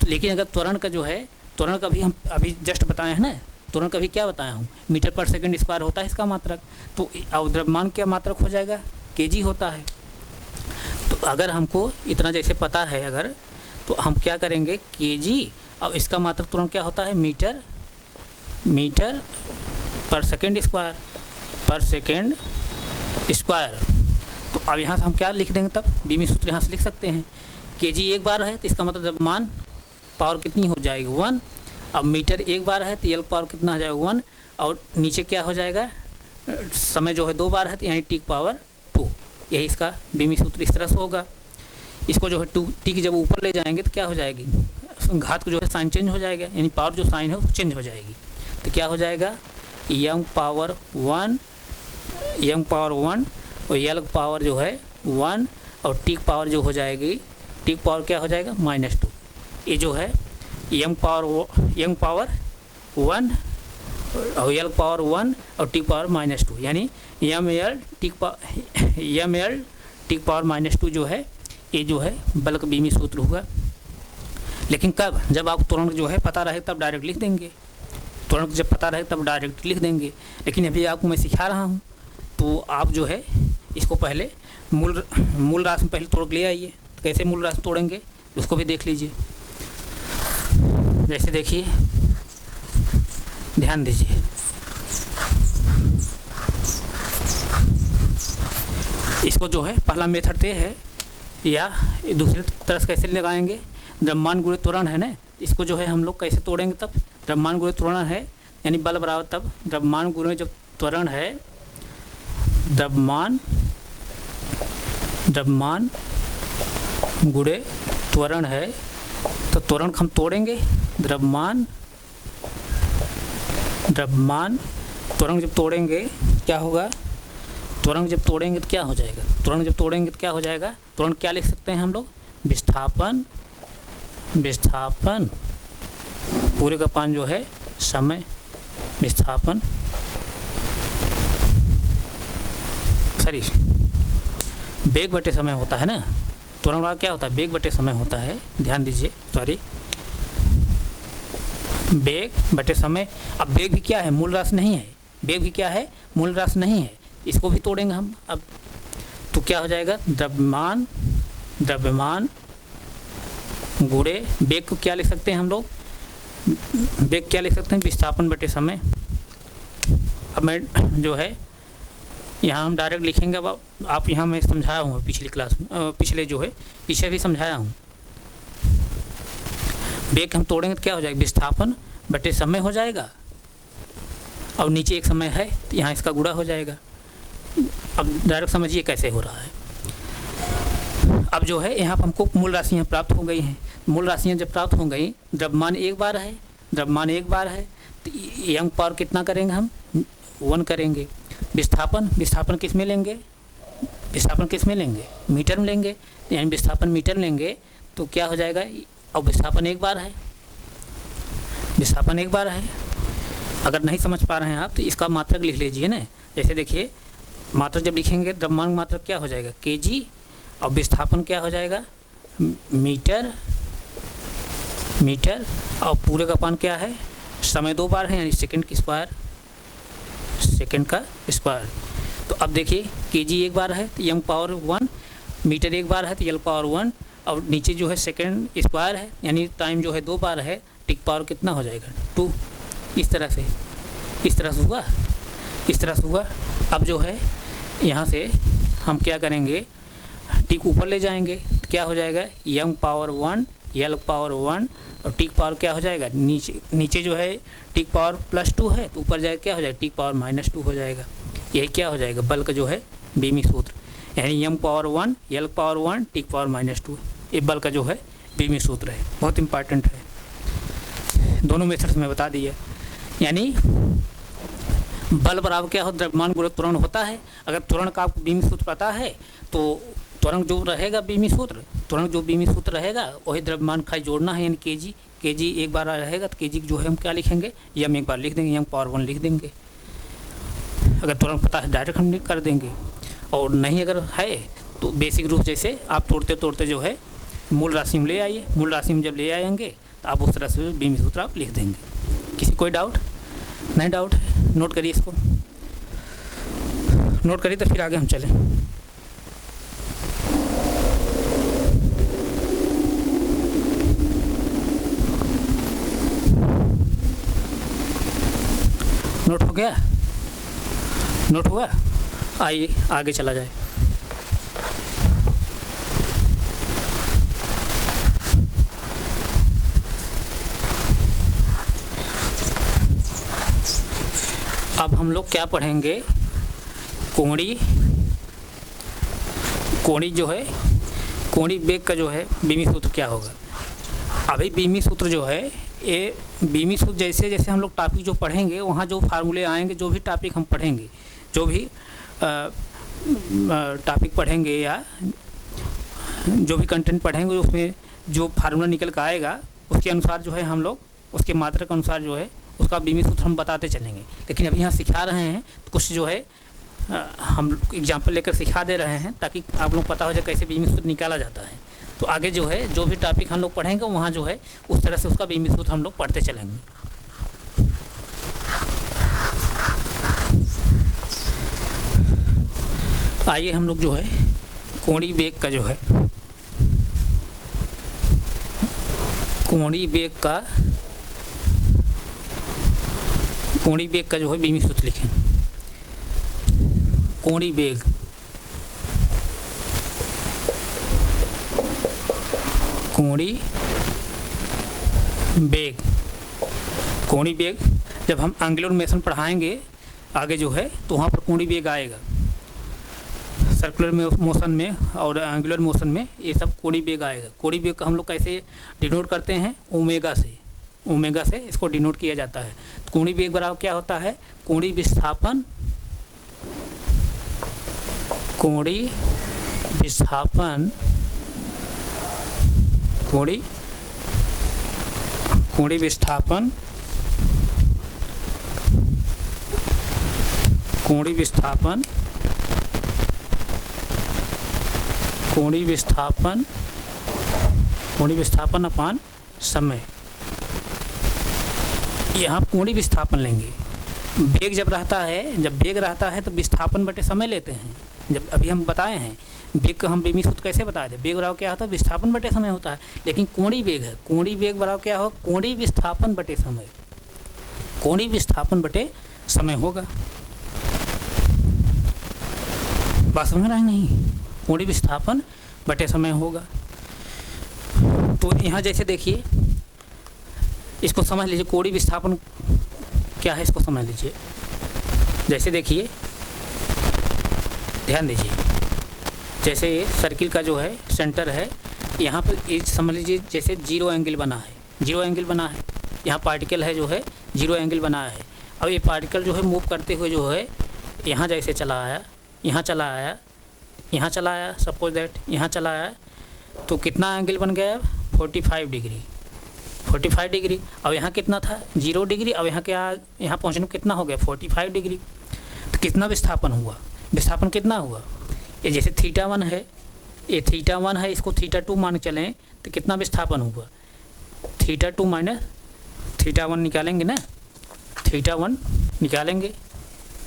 Speaker 1: तो लेकिन अगर त्वरण का जो है, त्वरण का भी हम अभी जस्ट बताए हैं ना, त्वरण का भी क्या बताया हूँ, मीटर पर सेकंड स्क्वायर होता है इसका मात्रक। तो द्रव्यमान क्या मात्रक हो जाएगा, kg होता है। तो अगर हमको इतना जैसे पता है अगर, तो हम क्या करेंगे, kg, अब इसका मात्रक तुरंत क्या होता है, मीटर पर सेकंड स्क्वायर। तो अब यहाँ से हम क्या लिख देंगे, तब बीमी सूत्र यहाँ से लिख सकते हैं। kg 1 बार है तो इसका मतलब द्रव्यमान पावर कितनी हो जाएगी, 1। अब मीटर 1 बार है तो l पावर कितना हो जाएगा, 1। और नीचे क्या हो जाएगा, समय जो है 2 बार है तो यानी टी पावर 2। यही इसका बीमी सूत्र इस तरह से होगा। इसको जो है टी की जब ऊपर ले जाएंगे तो क्या हो जाएगी, घात को जो है साइन चेंज हो जाएगा, यानी पावर जो साइन है वो चेंज हो जाएगी। तो क्या हो जाएगा, m पावर 1 और l पावर जो है 1 और टी पावर जो हो जाएगी, टी पावर क्या हो जाएगा, -2। ये जो है m पावर 1 और l पावर 1 और टी पावर -2, यानी ml टी पावर -2 जो है, ये जो है बल्क बीमी सूत्र होगा। लेकिन कब, जब आप तुरंत जो है पता रहे तब डायरेक्ट लिख देंगे, लेकिन अभी आपको मैं सिखा रहा हूँ, तो आप जो है इसको पहले मूल राशि में पहले तोड़ ले आइए। तो कैसे मूल राशि तोड़ेंगे उसको भी देख लीजिए। जैसे देखिए, ध्यान दीजिए, इसको जो है पहला मेथड ये है, या दूसरी तरह से कैसे लगाएंगे, द्रव्यमान गुणित त्वरण है ना, इसको जो है हम लोग कैसे तोड़ेंगे, तब द्रव्यमान गुणित त्वरण है यानी बल बराबर तब द्रव्यमान गुणित जब त्वरण है, द्रव्यमान गुणे त्वरण है, तो त्वरण हम तोड़ेंगे, द्रव्यमान त्वरण जब तोड़ेंगे क्या होगा, त्वरण जब तोड़ेंगे तो क्या हो जाएगा, त्वरण क्या लिख सकते हैं हम लोग, विस्थापन पूरे का पान जो है समय, विस्थापन वेग बटे समय होता है ना, त्वरण का क्या होता है, वेग बटे समय होता है, ध्यान दीजिए, वेग बटे समय। अब वेग भी क्या है, मूल राशि नहीं है, वेग भी क्या है, मूल राशि नहीं है, इसको भी तोड़ेंगे हम। अब तो क्या हो जाएगा, द्रव्यमान गुणे वेग को क्या लिख सकते हैं हम लोग, वेग क्या लिख सकते हैं, विस्थापन बटे समय। अब मैं जो है यहाँ हम डायरेक्ट लिखेंगे, अब आप यहाँ मैं समझाया हूँ पिछली क्लास में, पिछले जो है पीछे भी समझाया हूँ। वेग हम तोड़ेंगे तो क्या हो जाएगा, विस्थापन बटे समय हो जाएगा, और नीचे एक समय है तो यहाँ इसका गुणा हो जाएगा। अब डायरेक्ट समझिए कैसे हो रहा है। अब जो है यहाँ पर हमको मूल राशियाँ प्राप्त हो गई हैं, मूल राशियाँ जब प्राप्त हो गई, द्रव्यमान एक बार है तो यंग पावर कितना करेंगे हम, 1 करेंगे। विस्थापन किस में लेंगे, मीटर में लेंगे, यानी विस्थापन मीटर लेंगे तो क्या हो जाएगा, और विस्थापन एक बार है। अगर नहीं समझ पा रहे हैं आप तो इसका मात्रक लिख लीजिए ना, जैसे देखिए मात्रक जब लिखेंगे, द्रव्यमान मात्रक क्या हो जाएगा, केजी, और विस्थापन क्या हो जाएगा, मीटर, और पूरे का पान क्या है, समय 2 बार है यानी सेकंड का स्क्वायर। तो अब देखिए केजी एक बार है तो यंग पावर 1, मीटर एक बार है तो यल पावर 1, और नीचे जो है सेकंड स्क्वायर है यानी टाइम जो है 2 बार है, टिक पावर कितना हो जाएगा, 2। इस तरह से हुआ। अब जो है यहाँ से हम क्या करेंगे, टिक ऊपर ले जाएंगे तो क्या हो जाएगा, यंग पावर 1, यल पावर 1, और टिक पावर क्या हो जाएगा, नीचे जो है टिक पावर +2 है तो ऊपर जाएगा क्या हो जाएगा, टिक पावर -2 हो जाएगा। यही क्या हो जाएगा, बल का जो है बीमी सूत्र, यानी यंग पावर 1, यल पावर 1, टिक पावर -2, ये बल का जो है बीमी सूत्र है, बहुत इंपॉर्टेंट है। दोनों मेथड्स में बता दिए, यानी बल बराबर क्या हो, द्रव्यमान गुणित त्वरण होता है। अगर त्वरण का आपको बीमी सूत्र पता है तो त्वरण जो रहेगा बीमी सूत्र रहेगा वही द्रव्यमान खाली जोड़ना है, यानी केजी एक बार रहेगा तो केजी जो है हम क्या लिखेंगे, यम एक बार लिख देंगे, यम पावर 1 लिख देंगे। अगर त्वरण पता है डायरेक्ट हम कर देंगे, और नहीं अगर है तो बेसिक रूप जैसे आप तोड़ते जो है मूल राशि में ले आइए, मूल राशि में जब ले आएंगे तो आप उस तरह से बीमी सूत्र आप लिख देंगे। किसी कोई डाउट नहीं, डाउट है, नोट करिए, इसको नोट करिए तो फिर आगे हम चलें। नोट हो गया, नोट हुआ, आइए आगे चला जाए। अब हम लोग क्या पढ़ेंगे, कोणी जो है, कोणी वेग का जो है बीमी सूत्र क्या होगा। अभी बीमी सूत्र जो है, ये बीमी सूत्र जैसे जैसे हम लोग टॉपिक जो पढ़ेंगे वहाँ जो फार्मूले आएंगे, जो भी टॉपिक हम पढ़ेंगे, जो भी टॉपिक पढ़ेंगे या जो भी कंटेंट पढ़ेंगे, उसमें जो फार्मूला निकल कर आएगा उसके अनुसार जो है हम लोग उसके मात्रा के अनुसार जो है उसका बीमी सूत्र हम बताते चलेंगे। लेकिन अभी यहाँ सिखा रहे हैं तो कुछ जो है हम एग्जाम्पल लेकर सिखा दे रहे हैं ताकि आप लोग पता हो जाए कैसे बीमी सूत्र निकाला जाता है। तो आगे जो है जो भी टॉपिक हम लोग पढ़ेंगे वहाँ जो है उस तरह से उसका बीमी सूत्र हम लोग पढ़ते चलेंगे। आइए हम लोग जो है कोणीय वेग का जो है कोणीय वेग का जो है बीमी सूत्र लिखें। कोणीय वेग कोणीय वेग। कोणीय वेग जब हम एंगुलर मोशन पढ़ाएंगे आगे जो है तो वहाँ पर कोणीय वेग आएगा। सर्कुलर मोशन में और एंगुलर मोशन में ये सब कोणीय वेग आएगा। कोणीय वेग को हम लोग कैसे डिनोट करते हैं? ओमेगा से। ओमेगा से इसको डिनोट किया जाता है। कोणीय वेग बराबर क्या होता है? कोणीय विस्थापन, कोणीय विस्थापन, कोणीय विस्थापन, कोणीय विस्थापन, कोणीय विस्थापन, कोणीय विस्थापन अपान समय। यहाँ कोणीय विस्थापन लेंगे। वेग जब रहता है, जब वेग रहता है तो विस्थापन बटे समय लेते हैं। जब अभी हम बताए हैं वेग का हम बेमी सूत्र कैसे बताए थे? वेग बराबर क्या होता है? विस्थापन बटे समय होता है। लेकिन कोणीय वेग है, कोणीय वेग बराबर क्या हो? कोणीय विस्थापन बटे समय। कोणीय विस्थापन बटे समय होगा। बात समझ रहे हैं नहीं? कोणीय विस्थापन बटे समय होगा। तो यहाँ जैसे देखिए, इसको समझ लीजिए कोणीय विस्थापन क्या है, इसको समझ लीजिए। जैसे देखिए, ध्यान दीजिए, जैसे सर्किल का जो है सेंटर है, यहाँ पर समझ लीजिए जैसे जीरो एंगल बना है, जीरो एंगल बना है। यहाँ पार्टिकल है जो है जीरो एंगल बना है। अब ये पार्टिकल जो है मूव करते हुए जो है यहाँ जैसे चला आया, यहाँ चला आया, यहाँ चला आया, सपोज दैट यहाँ चला आया, तो कितना एंगल बन गया? 45 डिग्री, 45 डिग्री। अब यहाँ कितना था? 0 डिग्री। अब यहाँ क्या, यहाँ पहुँचने में कितना हो गया? 45 डिग्री। तो कितना विस्थापन हुआ? विस्थापन कितना हुआ? ये जैसे θ1 है, ये θ1 है, इसको θ2 मान के चलें तो कितना विस्थापन हुआ? θ2 माइनस θ1 निकालेंगे ना, θ1 निकालेंगे,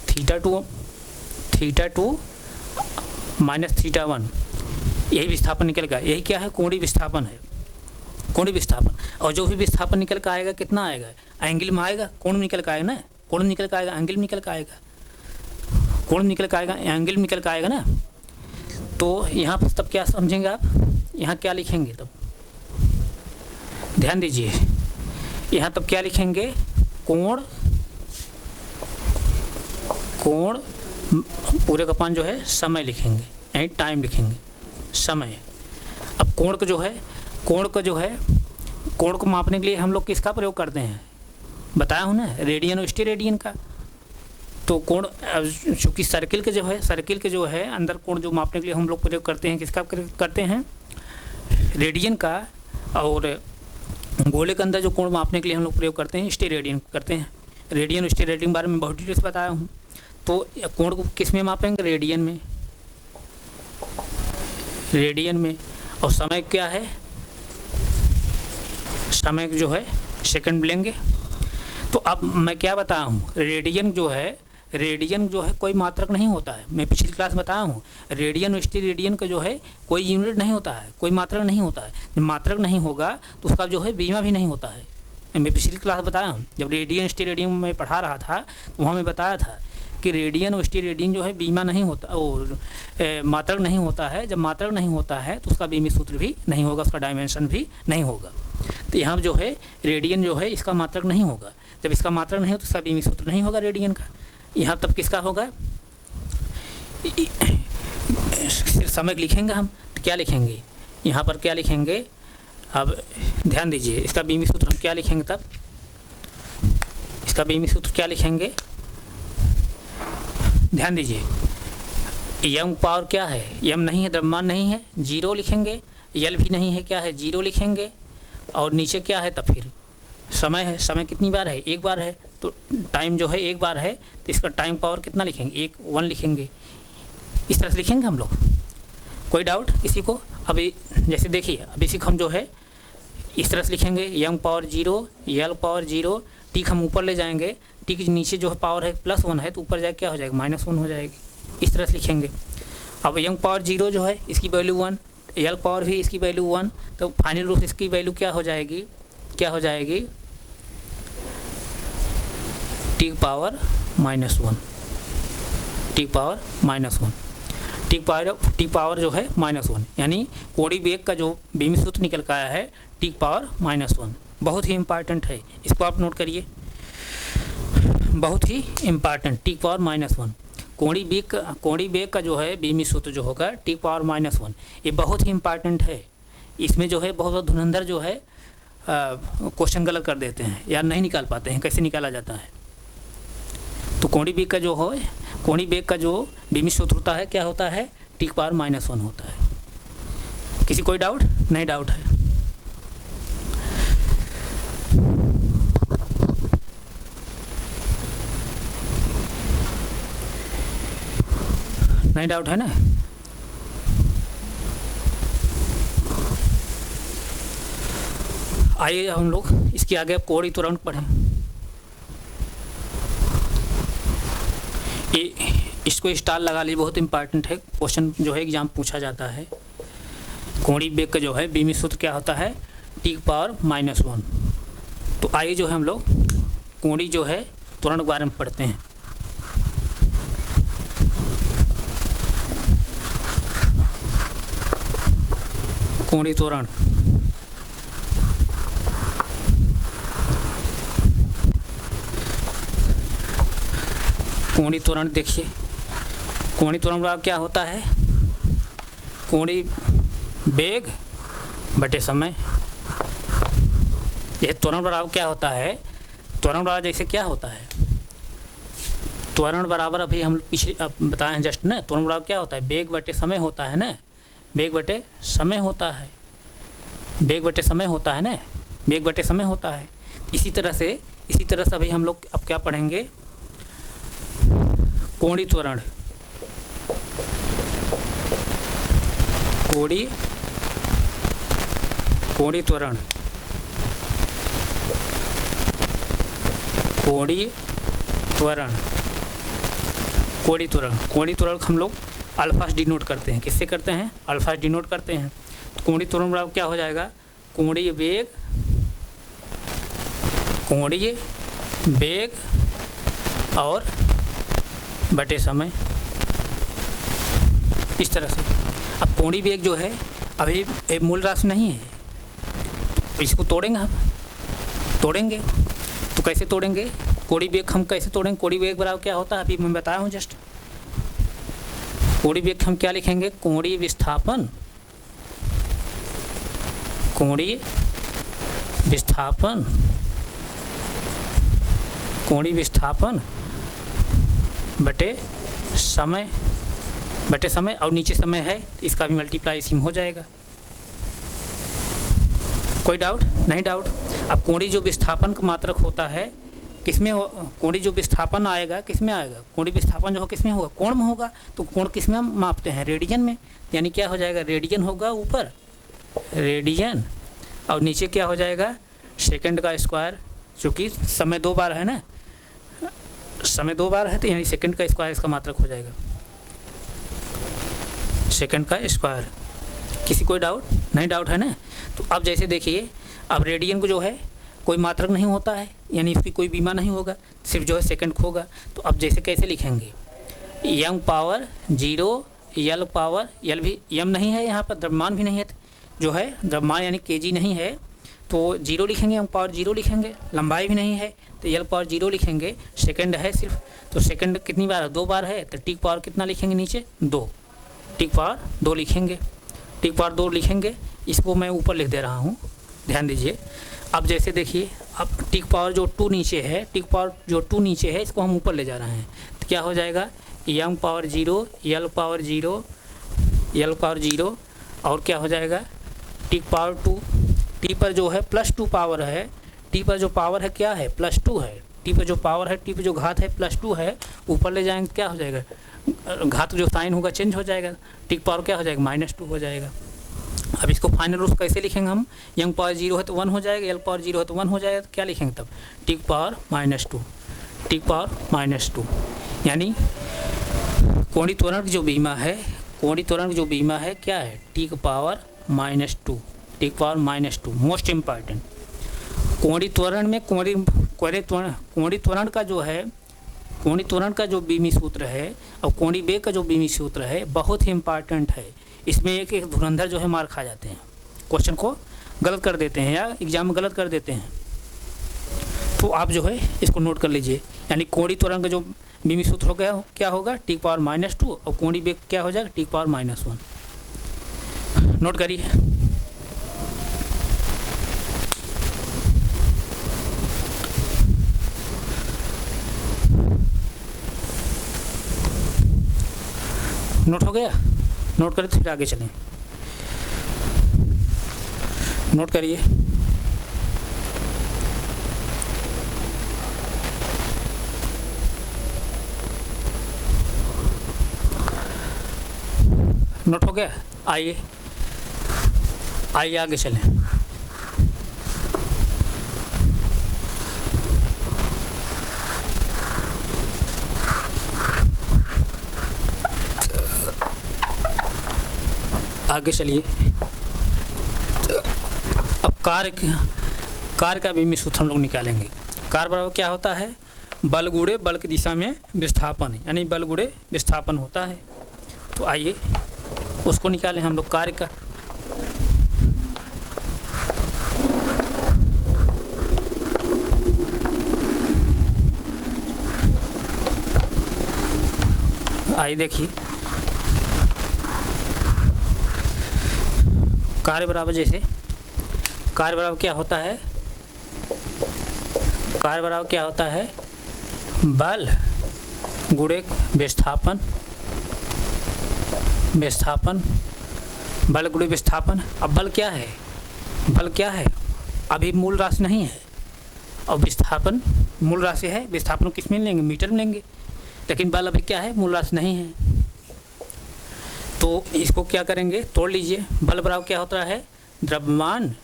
Speaker 1: θ2 माइनस θ1, यही विस्थापन निकल गया। यही क्या है? कोणीय विस्थापन है, कोणीय विस्थापन। और जो भी विस्थापन निकल कर आएगा कितना आएगा? एंगल में आएगा, कोण में निकल कर आएगा ना, कोण में निकल कर आएगा, एंगल में निकल कर आएगा, कोण में निकल कर आएगा, एंगल में निकल कर आएगा ना। तो यहाँ पर तब क्या समझेंगे आप? यहाँ क्या लिखेंगे तब? ध्यान दीजिए, यहाँ तब क्या लिखेंगे? कोण, कोण पूरे का पान जो है समय लिखेंगे, यानी टाइम लिखेंगे, समय। अब कोण को जो है, कोण को मापने के लिए हम लोग किसका प्रयोग करते हैं? बताया हूँ ना, रेडियन और स्टेरेडियन का। तो कोण चूँकि सर्किल के जो है अंदर कोण जो मापने के लिए हम लोग प्रयोग करते हैं, किसका करते हैं? रेडियन का। और गोले के अंदर जो कोण मापने के लिए हम लोग प्रयोग करते हैं, स्टेरेडियन करते हैं। रेडियन और स्टेरेडियन के बारे में बहुत डिटेल्स बताया हूँ। तो कोण को किस में मापेंगे? रेडियन में, रेडियन में। और समय क्या है? समय जो है सेकंड लेंगे। तो अब मैं क्या बताया हूँ, रेडियन जो है कोई मात्रक नहीं होता है। मैं पिछली क्लास बताया हूँ, रेडियन और स्टेरेडियन का जो है कोई यूनिट नहीं होता है, कोई मात्रक नहीं होता है। जब मात्रक नहीं होगा तो उसका जो है बीमा भी नहीं होता है। मैं पिछली क्लास बताया हूँ, जब रेडियन स्टेरेडियन में पढ़ा रहा था तो वहाँ मैं बताया था कि रेडियन और स्टेरेडियन जो है बीमा नहीं होता और मात्रक नहीं होता है। जब मात्रक नहीं होता है तो उसका बीमी सूत्र भी नहीं होगा, उसका डायमेंशन भी नहीं होगा। तो यहाँ जो है रेडियन जो है इसका मात्रक नहीं होगा। जब इसका मात्रक नहीं हो तो इसका बीमी सूत्र नहीं होगा रेडियन का। यहाँ तब किसका होगा? समय लिखेंगे हम, तो क्या लिखेंगे यहाँ पर? क्या लिखेंगे? अब ध्यान दीजिए, इसका बीमी सूत्र हम क्या लिखेंगे तब? इसका बीमी सूत्र क्या लिखेंगे? ध्यान दीजिए, यंग पावर क्या है? यम नहीं है, द्रव्यमान नहीं है, 0 लिखेंगे। यल भी नहीं है, क्या है? 0 लिखेंगे। और नीचे क्या है तब? फिर समय है। समय कितनी बार है? एक बार है। तो टाइम जो है एक बार है, तो इसका टाइम पावर कितना लिखेंगे? 1 लिखेंगे। इस तरह से लिखेंगे हम लोग। कोई डाउट किसी को? अभी जैसे देखिए, अब इसी को हम जो है इस तरह से लिखेंगे, यंग पावर 0, यल पावर 0, टी हम ऊपर ले जाएंगे, टी के नीचे जो पावर है +1 है तो ऊपर जाके क्या हो जाएगा? -1 हो जाएगी। इस तरह से लिखेंगे। अब यंग पावर 0 जो है इसकी वैल्यू 1, यल पावर भी इसकी वैल्यू 1, तो फाइनल रूप से इसकी वैल्यू क्या हो जाएगी? क्या हो जाएगी? T power -1, T power -1। T power जो है -1, यानी कोणीय वेग का जो बीमी सूत्र निकल कर आया है टी पावर -1। बहुत ही इम्पॉर्टेंट है, इसको आप नोट करिए, बहुत ही इम्पॉर्टेंट, टी पावर -1। कोणीय वेग का जो है बीमी सूत्र जो होगा टी पावर -1, ये बहुत ही इम्पॉर्टेंट है। इसमें जो है बहुत धुरंधर जो है क्वेश्चन गलत कर देते हैं या नहीं निकाल पाते हैं, कैसे निकाला जाता है। तो कोणीय वेग का जो बीमी सूत्र होता है क्या होता है, टी पावर -1 होता है। किसी कोई डाउट? नहीं डाउट है? नहीं डाउट है ना? आइए हम लोग इसके आगे कोणीय त्वरण पढ़ें। इसको स्टार लगा लीजिए, बहुत इंपॉर्टेंट है, क्वेश्चन जो है एग्जाम पूछा जाता है। कोणीय वेग का जो है बीमी सूत्र क्या होता है, टी पावर -1। तो आइए जो है हम लोग कोणीय जो है त्वरण के बारे में पढ़ते हैं। कोणीय त्वरण, कोणीय त्वरण देखिए, कोणीय त्वरण बराबर क्या होता है, कोणीय वेग बटे समय। यह त्वरण बराबर क्या होता है, त्वरण बराबर जैसे क्या होता है, त्वरण बराबर अभी हम पिछले बताए हैं जस्ट ना, त्वरण बराबर क्या होता है, वेग बटे समय होता है ना, वेग बटे समय होता है, वेग बटे समय होता है ना, वेग बटे समय होता है। इसी तरह से अभी हम लोग अब क्या पढ़ेंगे, कोणीय त्वरण, कोणीय त्वरण, कोणीय त्वरण, कोणीय त्वरण हम लोग अल्फा से डिनोट करते हैं। किससे करते हैं, अल्फा से डिनोट करते हैं। तो कोणीय त्वरण बराबर क्या हो जाएगा, कोणीय वेग और बटे समय, इस तरह से। अब कोणीय वेग जो है अभी मूल राशि नहीं है, तो इसको तोड़ेंगे हम, तोड़ेंगे तो कैसे तोड़ेंगे, कोणीय वेग हम कैसे तोड़ेंगे, कोणीय वेग बराबर क्या होता है अभी मैं बताया हूँ जस्ट। कोणीय वेग हम क्या लिखेंगे, कोणीय विस्थापन, कोणीय विस्थापन बटे समय और नीचे समय है, इसका भी मल्टीप्लाई इसी में हो जाएगा। कोई डाउट? नहीं डाउट। अब कोणीय जो विस्थापन का मात्रक होता है किसमें हो, कोणीय जो विस्थापन आएगा किसमें आएगा, कोणीय विस्थापन जो हो किसमें होगा, कोण में होगा। तो कोण किसमें हम मापते हैं, रेडियन में, यानी क्या हो जाएगा, रेडियन होगा ऊपर, रेडियन, और नीचे क्या हो जाएगा, सेकंड का स्क्वायर, क्योंकि समय 2 बार है ना, समय 2 बार है तो यानी सेकंड का स्क्वायर इसका मात्रक हो जाएगा, सेकंड का स्क्वायर। किसी कोई डाउट? नहीं डाउट है ना? तो अब जैसे देखिए, अब रेडियन को जो है कोई मात्रक नहीं होता है, यानी इसकी कोई बीमा नहीं होगा, सिर्फ जो है सेकंड होगा। तो अब जैसे कैसे लिखेंगे, यम पावर 0, यल पावर, यल भी यम नहीं है यहाँ पर, द्रव्यमान भी नहीं है, जो है द्रव्यमान यानी केजी नहीं है, तो 0 लिखेंगे, यम पावर 0 लिखेंगे, लंबाई भी नहीं है तो यल पावर 0 लिखेंगे, सेकंड है सिर्फ, तो सेकंड कितनी बार है, 2 बार है, तो टी पावर कितना लिखेंगे नीचे, 2, टी पावर 2 लिखेंगे, टी पावर 2 लिखेंगे। इसको मैं ऊपर लिख दे रहा हूँ, ध्यान दीजिए। अब जैसे देखिए, अब टी पावर जो 2 नीचे है, टी पावर जो 2 नीचे है, इसको हम ऊपर ले जा रहे हैं, तो क्या हो जाएगा, यम पावर 0, यल पावर 0, यल पावर 0, और क्या हो जाएगा, टी पावर 2, टी पर जो है +2 पावर है, टी पर जो पावर है क्या है, +2 है, टी पर जो पावर है, टी पर जो घात है +2 है, ऊपर ले जाएंगे क्या हो जाएगा, घात जो साइन होगा चेंज हो जाएगा, टी पावर क्या हो जाएगा, -2 हो जाएगा। अब इसको फाइनल रूप कैसे लिखेंगे हम, यम पावर 0 है तो 1 हो जाएगा, यल पावर 0 है तो 1 हो जाएगा, तो क्या लिखेंगे तब, टी पावर -2, टी पावर -2, यानी कोणीय त्वरण जो बीमा है, कोणीय त्वरण जो बीमा है क्या है, T power -2, T power -2, most important. कोणीय त्वरण में कोणीय त्वरण का जो है कोणीय त्वरण का जो बीमी सूत्र है और कोणीय वेग का जो बीमी सूत्र है बहुत ही इम्पॉर्टेंट है। इसमें एक एक धुरंधर जो है मार खा जाते हैं, क्वेश्चन को गलत कर देते हैं या एग्जाम में गलत कर देते हैं। तो आप जो है इसको नोट कर लीजिए, यानी कोणीय त्वरण का जो बीमी सूत्र हो गया क्या होगा T⁻⁻2 और कोणीय वेग क्या हो जाएगा T⁻⁻1। नोट करिए। नोट हो गया? नोट करें तो फिर आगे चलें। नोट करिए। नोट हो गया? आइए आगे चलें। आगे चलिए। अब कार्य का बीमी सूत्र हम लोग निकालेंगे। कार्य बराबर क्या होता है, बल गुणे बल की दिशा में विस्थापन, यानी बल गुणे विस्थापन होता है। तो आइए उसको निकालें हम लोग कार्य का। आइए देखिए, कार्य बराबर क्या होता है, कार्य बराबर क्या होता है, बल गुणे विस्थापन, बल गुणे विस्थापन। अब बल क्या है, अभी मूल राशि नहीं है और विस्थापन मूल राशि है। विस्थापन किस में लेंगे, मीटर में लेंगे, लेकिन बल अभी क्या है, मूल राशि नहीं है। तो इसको क्या करेंगे, तोड़ लीजिए। बल बराबर क्या होता है, द्रव्यमान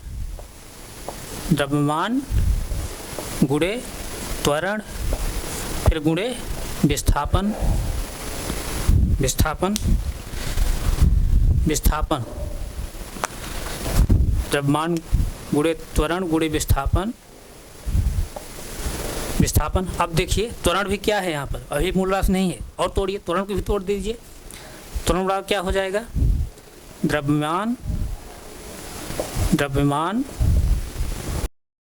Speaker 1: गुणे त्वरण फिर गुणे विस्थापन। द्रव्यमान गुणे त्वरण गुणे विस्थापन। अब देखिए त्वरण भी क्या है, यहाँ पर अभी मूल राशि नहीं है, और तोड़िए, त्वरण को भी तोड़ दीजिए। त्वरण बराबर क्या हो जाएगा, द्रव्यमान